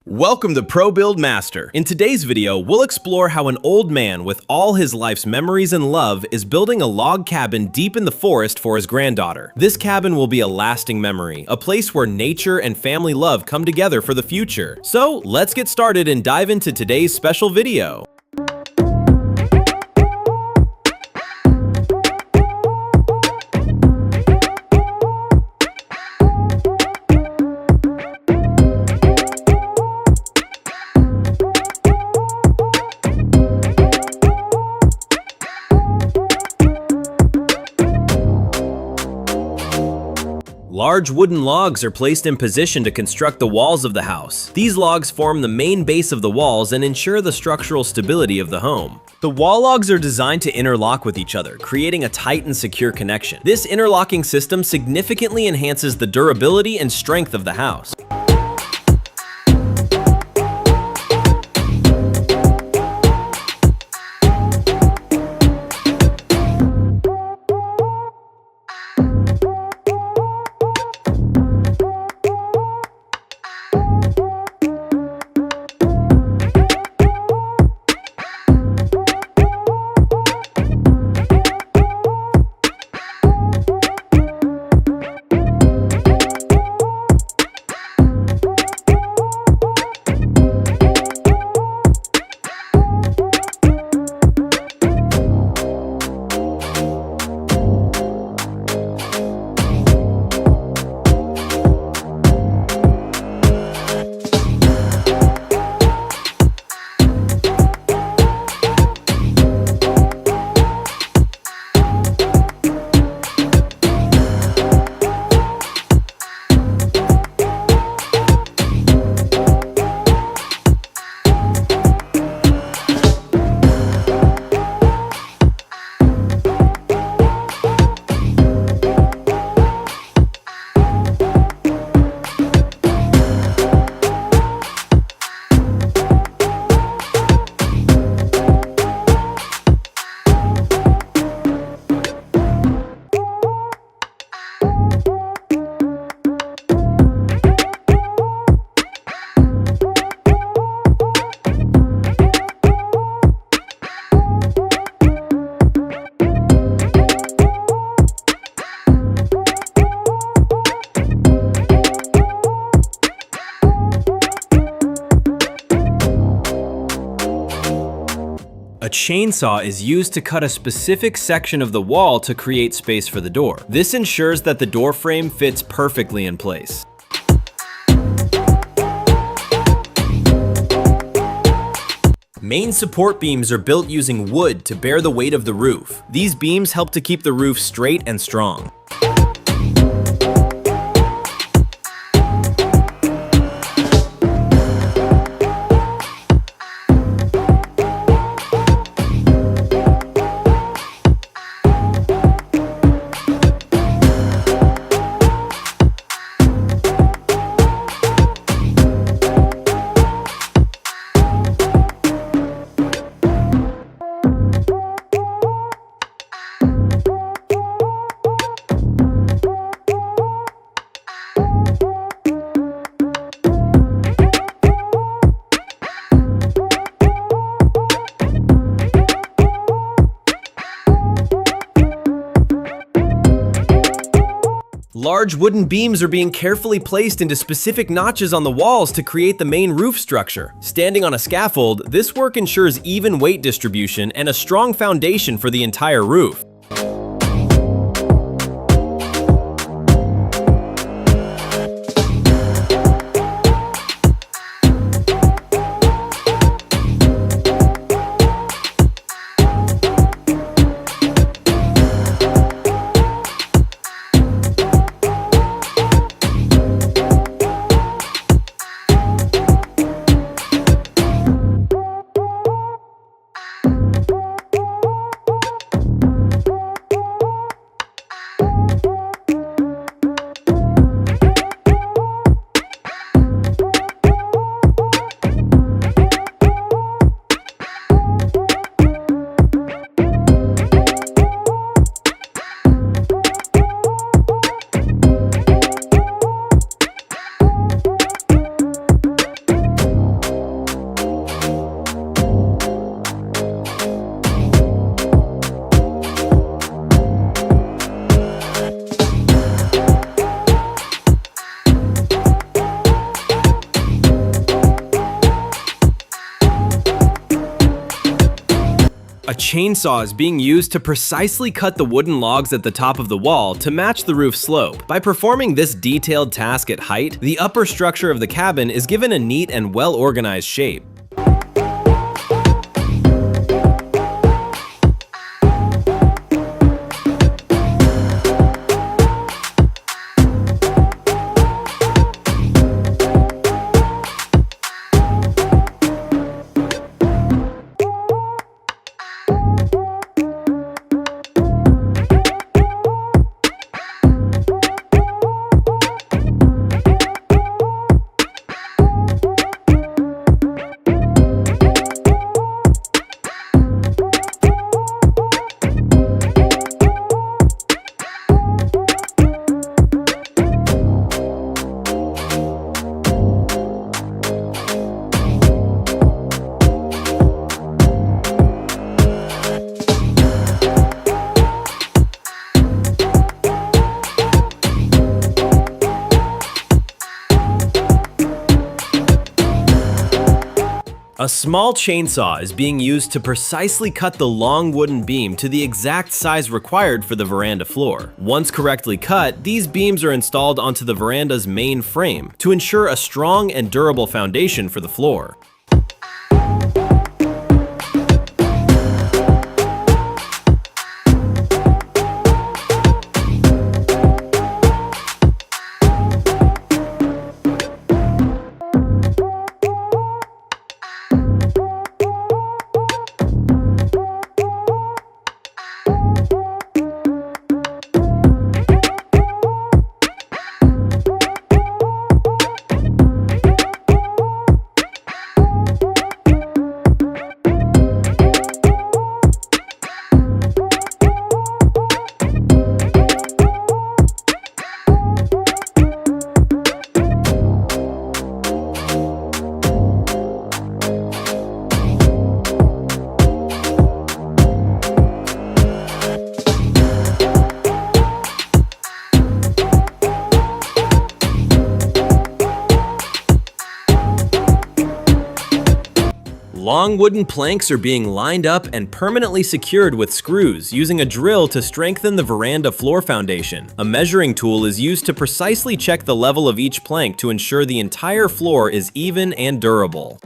Welcome to Pro Build Master. In today's video, we'll explore how an old man with all his life's memories and love is building a log cabin deep in the forest for his granddaughter. This cabin will be a lasting memory, a place where nature and family love come together for the future. So let's get started and dive into today's special video. Large wooden logs are placed in position to construct the walls of the house. These logs form the main base of the walls and ensure the structural stability of the home. The wall logs are designed to interlock with each other, creating a tight and secure connection. This interlocking system significantly enhances the durability and strength of the house. A chainsaw is used to cut a specific section of the wall to create space for the door. This ensures that the door frame fits perfectly in place. Main support beams are built using wood to bear the weight of the roof. These beams help to keep the roof straight and strong. Large wooden beams are being carefully placed into specific notches on the walls to create the main roof structure. Standing on a scaffold, this work ensures even weight distribution and a strong foundation for the entire roof. A chainsaw is being used to precisely cut the wooden logs at the top of the wall to match the roof slope. By performing this detailed task at height, the upper structure of the cabin is given a neat and well-organized shape. A small chainsaw is being used to precisely cut the long wooden beam to the exact size required for the veranda floor. Once correctly cut, these beams are installed onto the veranda's main frame to ensure a strong and durable foundation for the floor. Long wooden planks are being lined up and permanently secured with screws using a drill to strengthen the veranda floor foundation. A measuring tool is used to precisely check the level of each plank to ensure the entire floor is even and durable.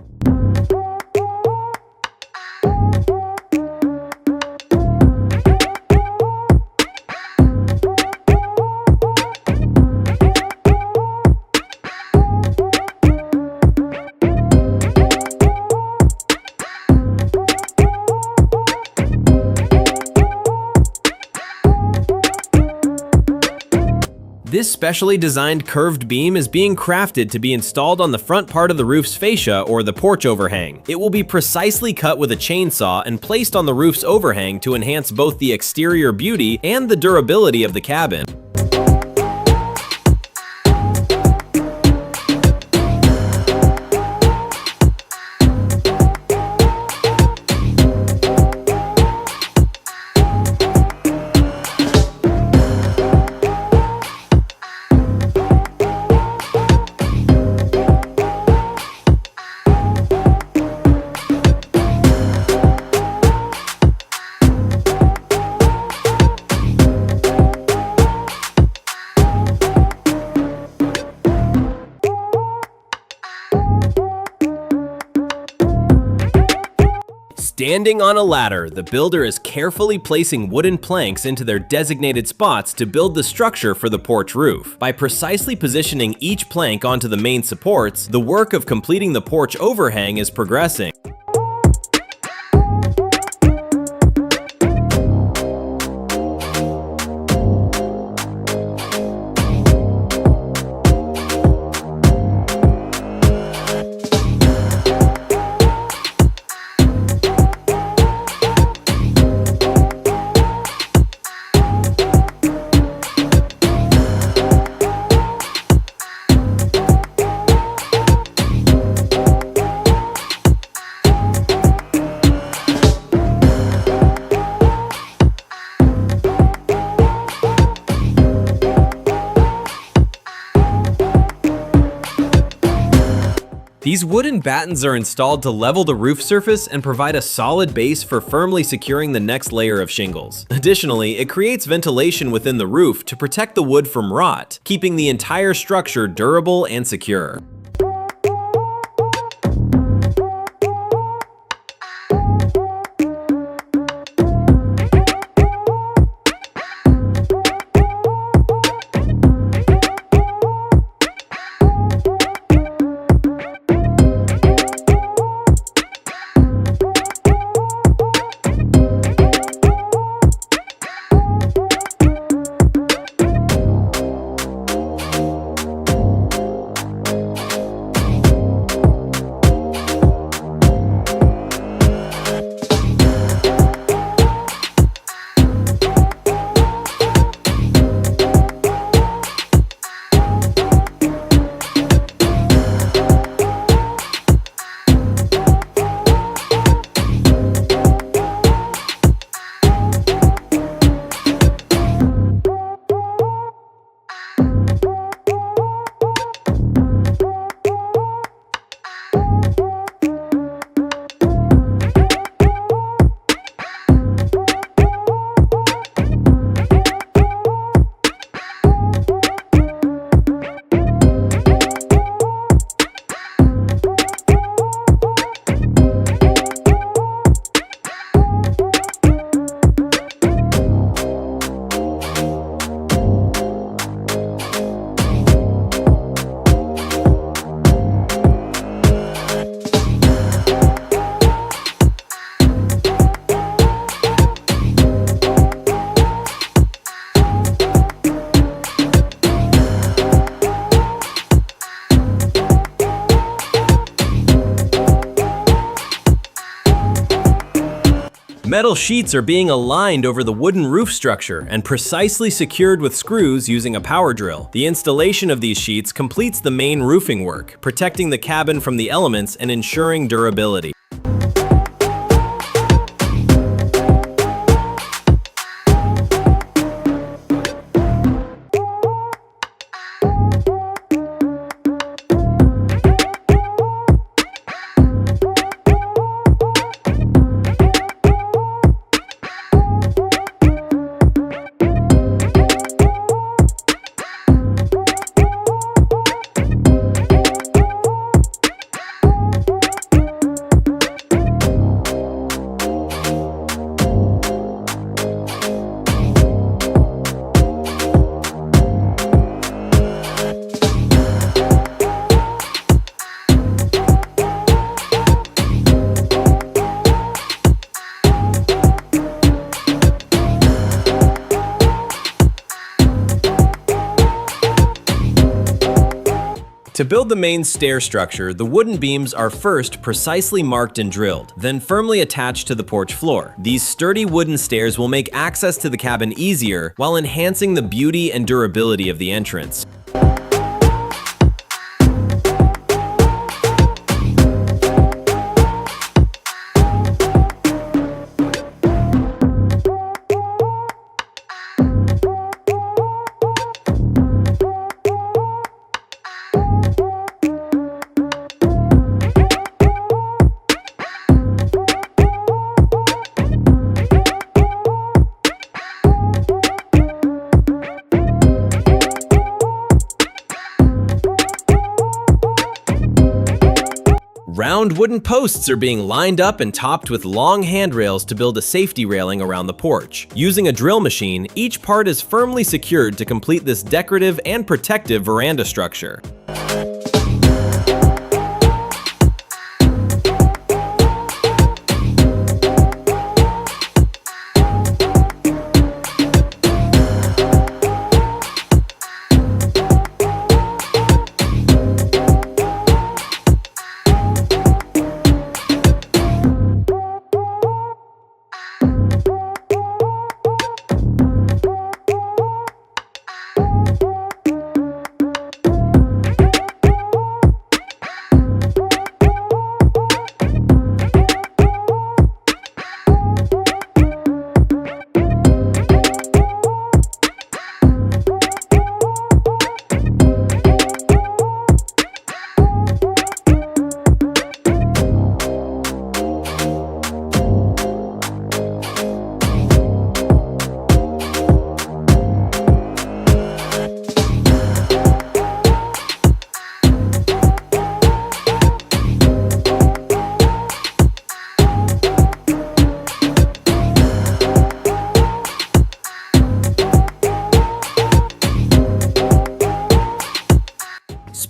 This specially designed curved beam is being crafted to be installed on the front part of the roof's fascia or the porch overhang. It will be precisely cut with a chainsaw and placed on the roof's overhang to enhance both the exterior beauty and the durability of the cabin. Standing on a ladder, the builder is carefully placing wooden planks into their designated spots to build the structure for the porch roof. By precisely positioning each plank onto the main supports, the work of completing the porch overhang is progressing. These wooden battens are installed to level the roof surface and provide a solid base for firmly securing the next layer of shingles. Additionally, it creates ventilation within the roof to protect the wood from rot, keeping the entire structure durable and secure. Metal sheets are being aligned over the wooden roof structure and precisely secured with screws using a power drill. The installation of these sheets completes the main roofing work, protecting the cabin from the elements and ensuring durability. To build the main stair structure, the wooden beams are first precisely marked and drilled, then firmly attached to the porch floor. These sturdy wooden stairs will make access to the cabin easier while enhancing the beauty and durability of the entrance. Round wooden posts are being lined up and topped with long handrails to build a safety railing around the porch. Using a drill machine, each part is firmly secured to complete this decorative and protective veranda structure.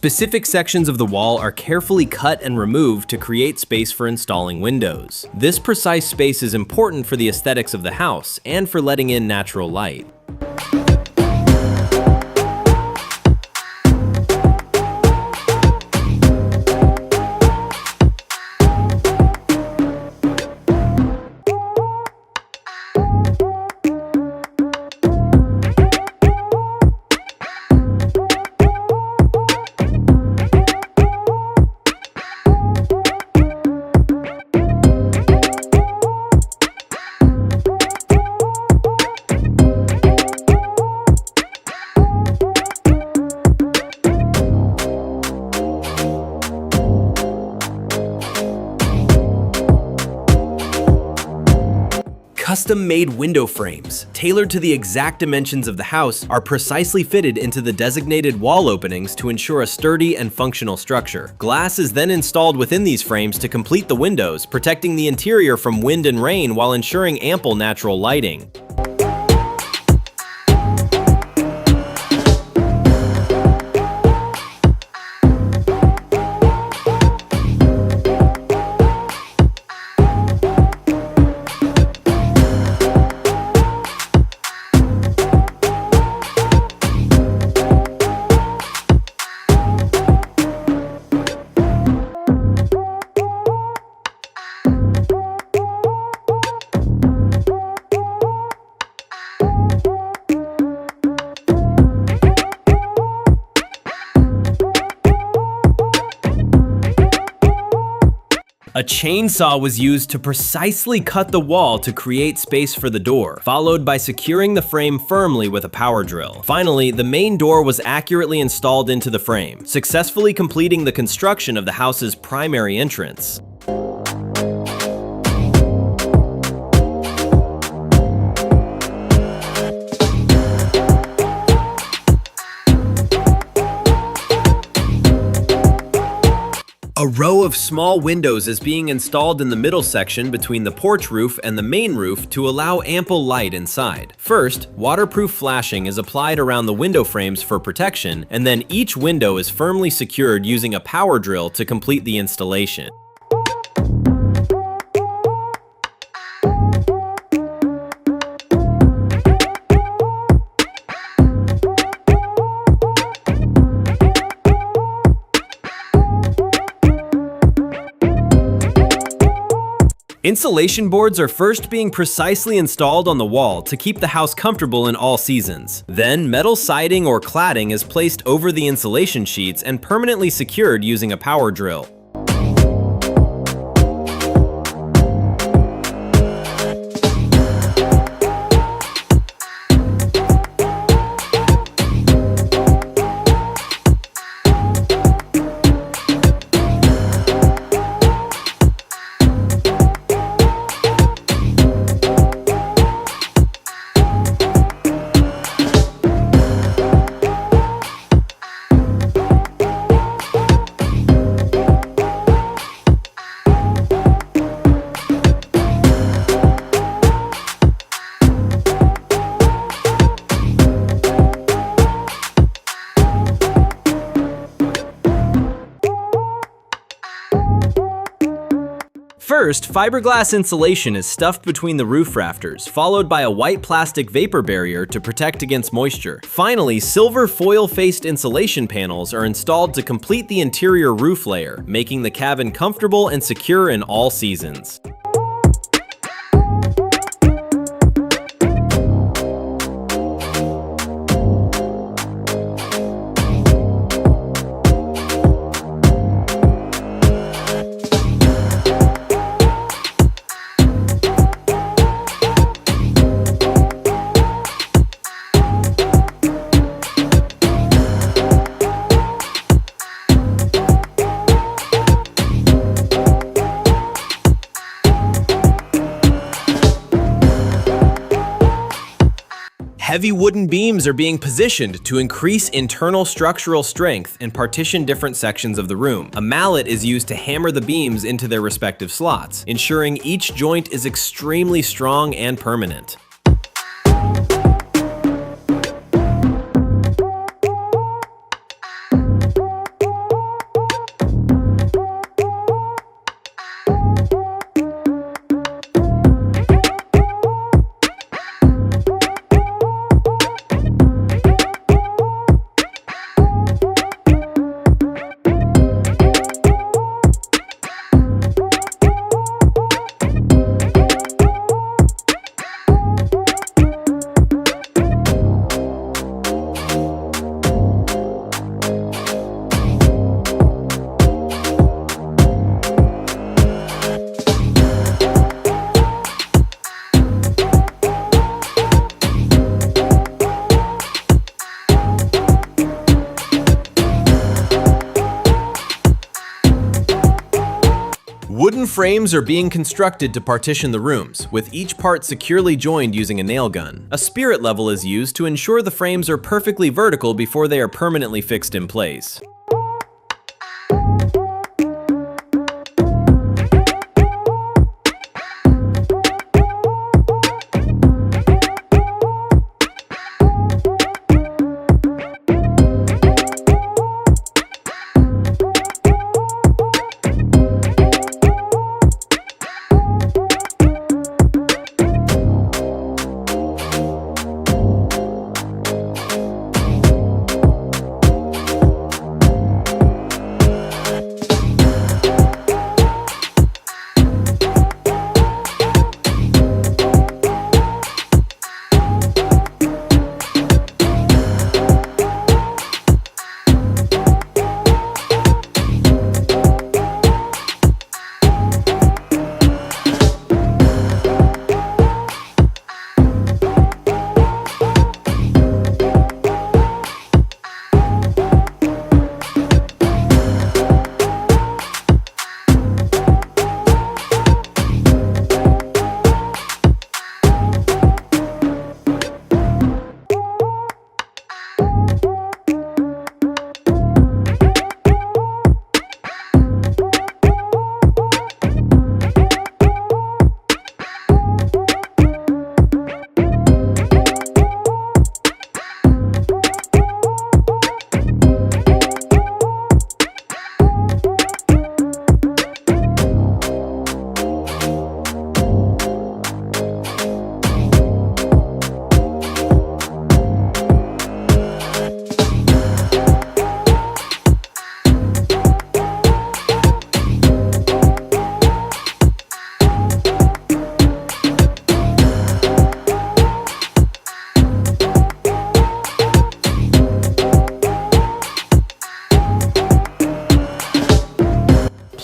Specific sections of the wall are carefully cut and removed to create space for installing windows. This precise space is important for the aesthetics of the house and for letting in natural light. Custom-made window frames, tailored to the exact dimensions of the house, are precisely fitted into the designated wall openings to ensure a sturdy and functional structure. Glass is then installed within these frames to complete the windows, protecting the interior from wind and rain while ensuring ample natural lighting. A chainsaw was used to precisely cut the wall to create space for the door, followed by securing the frame firmly with a power drill. Finally, the main door was accurately installed into the frame, successfully completing the construction of the house's primary entrance. A row of small windows is being installed in the middle section between the porch roof and the main roof to allow ample light inside. First, waterproof flashing is applied around the window frames for protection, and then each window is firmly secured using a power drill to complete the installation. Insulation boards are first being precisely installed on the wall to keep the house comfortable in all seasons. Then, metal siding or cladding is placed over the insulation sheets and permanently secured using a power drill. First, fiberglass insulation is stuffed between the roof rafters, followed by a white plastic vapor barrier to protect against moisture. Finally, silver foil-faced insulation panels are installed to complete the interior roof layer, making the cabin comfortable and secure in all seasons. Heavy wooden beams are being positioned to increase internal structural strength and partition different sections of the room. A mallet is used to hammer the beams into their respective slots, ensuring each joint is extremely strong and permanent. Wooden frames are being constructed to partition the rooms, with each part securely joined using a nail gun. A spirit level is used to ensure the frames are perfectly vertical before they are permanently fixed in place.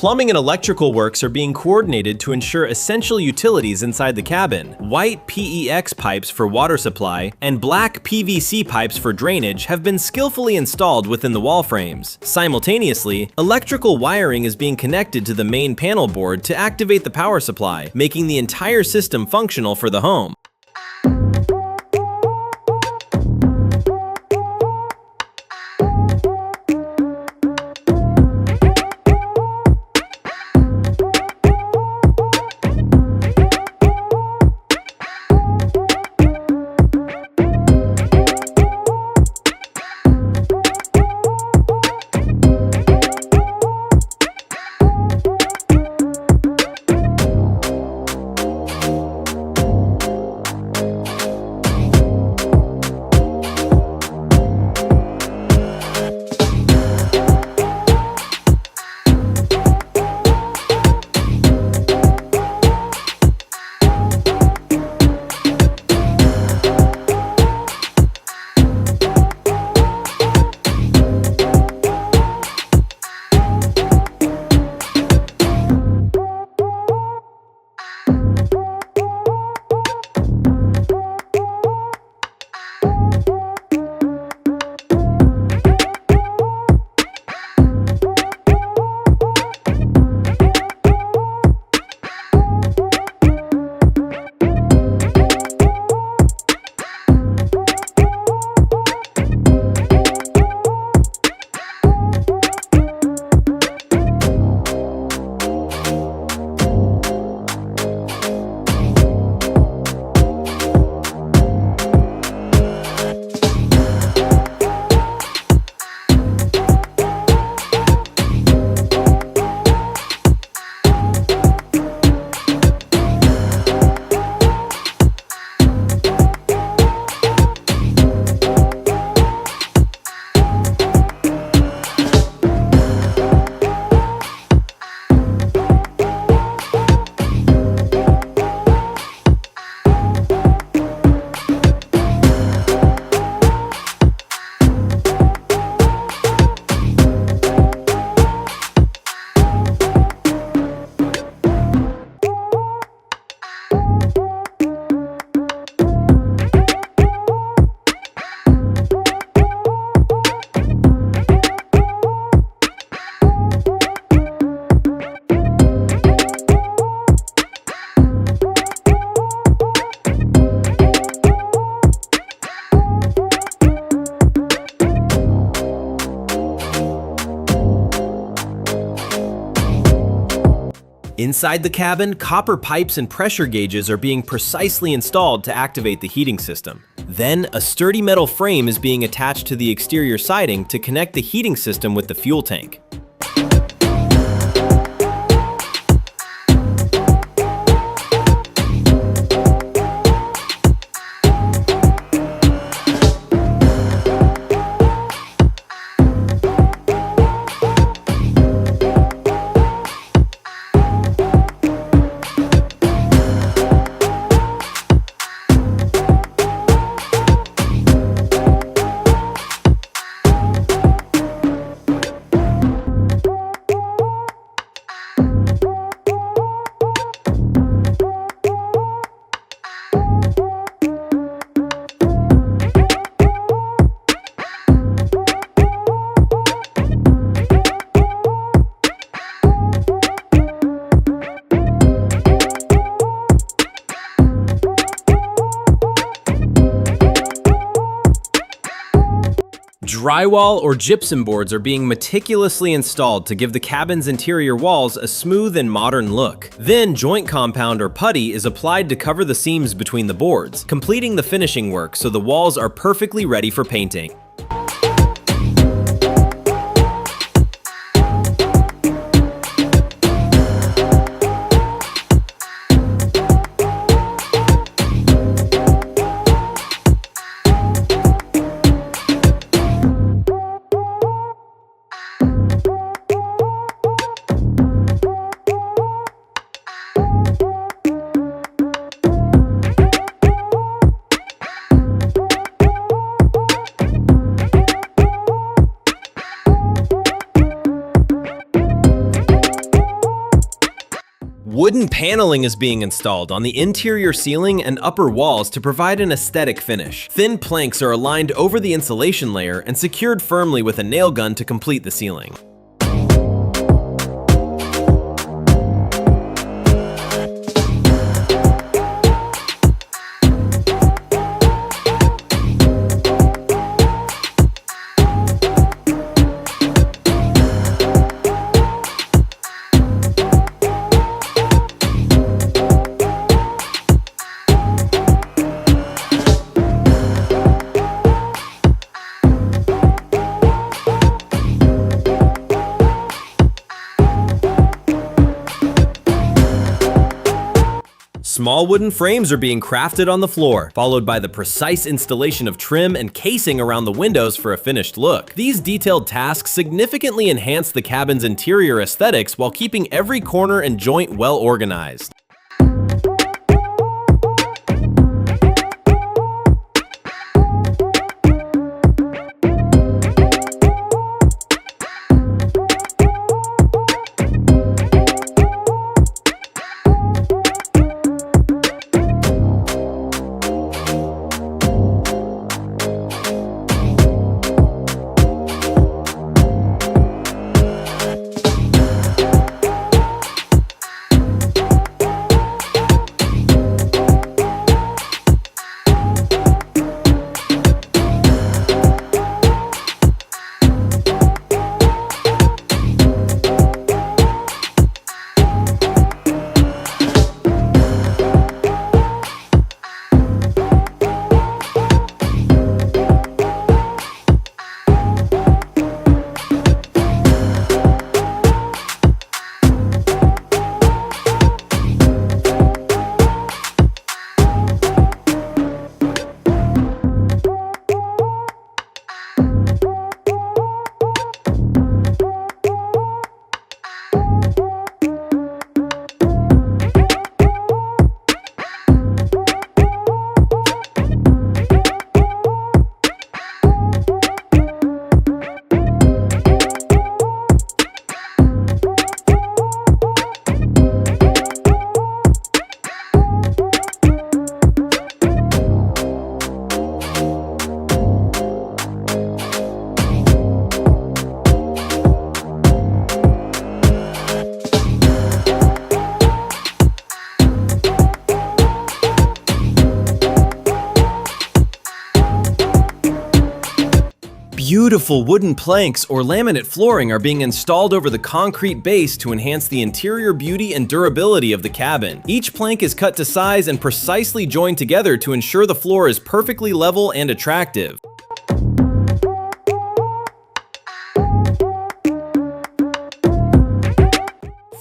Plumbing and electrical works are being coordinated to ensure essential utilities inside the cabin. White PEX pipes for water supply and black PVC pipes for drainage have been skillfully installed within the wall frames. Simultaneously, electrical wiring is being connected to the main panel board to activate the power supply, making the entire system functional for the home. Inside the cabin, copper pipes and pressure gauges are being precisely installed to activate the heating system. Then, a sturdy metal frame is being attached to the exterior siding to connect the heating system with the fuel tank. Drywall or gypsum boards are being meticulously installed to give the cabin's interior walls a smooth and modern look. Then, joint compound or putty is applied to cover the seams between the boards, completing the finishing work so the walls are perfectly ready for painting. Wooden paneling is being installed on the interior ceiling and upper walls to provide an aesthetic finish. Thin planks are aligned over the insulation layer and secured firmly with a nail gun to complete the ceiling. Small wooden frames are being crafted on the floor, followed by the precise installation of trim and casing around the windows for a finished look. These detailed tasks significantly enhance the cabin's interior aesthetics while keeping every corner and joint well organized. Beautiful wooden planks or laminate flooring are being installed over the concrete base to enhance the interior beauty and durability of the cabin. Each plank is cut to size and precisely joined together to ensure the floor is perfectly level and attractive.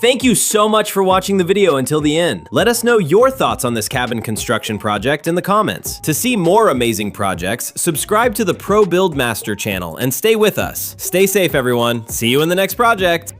Thank you so much for watching the video until the end. Let us know your thoughts on this cabin construction project in the comments. To see more amazing projects, subscribe to the Pro Build Master channel and stay with us. Stay safe, everyone. See you in the next project.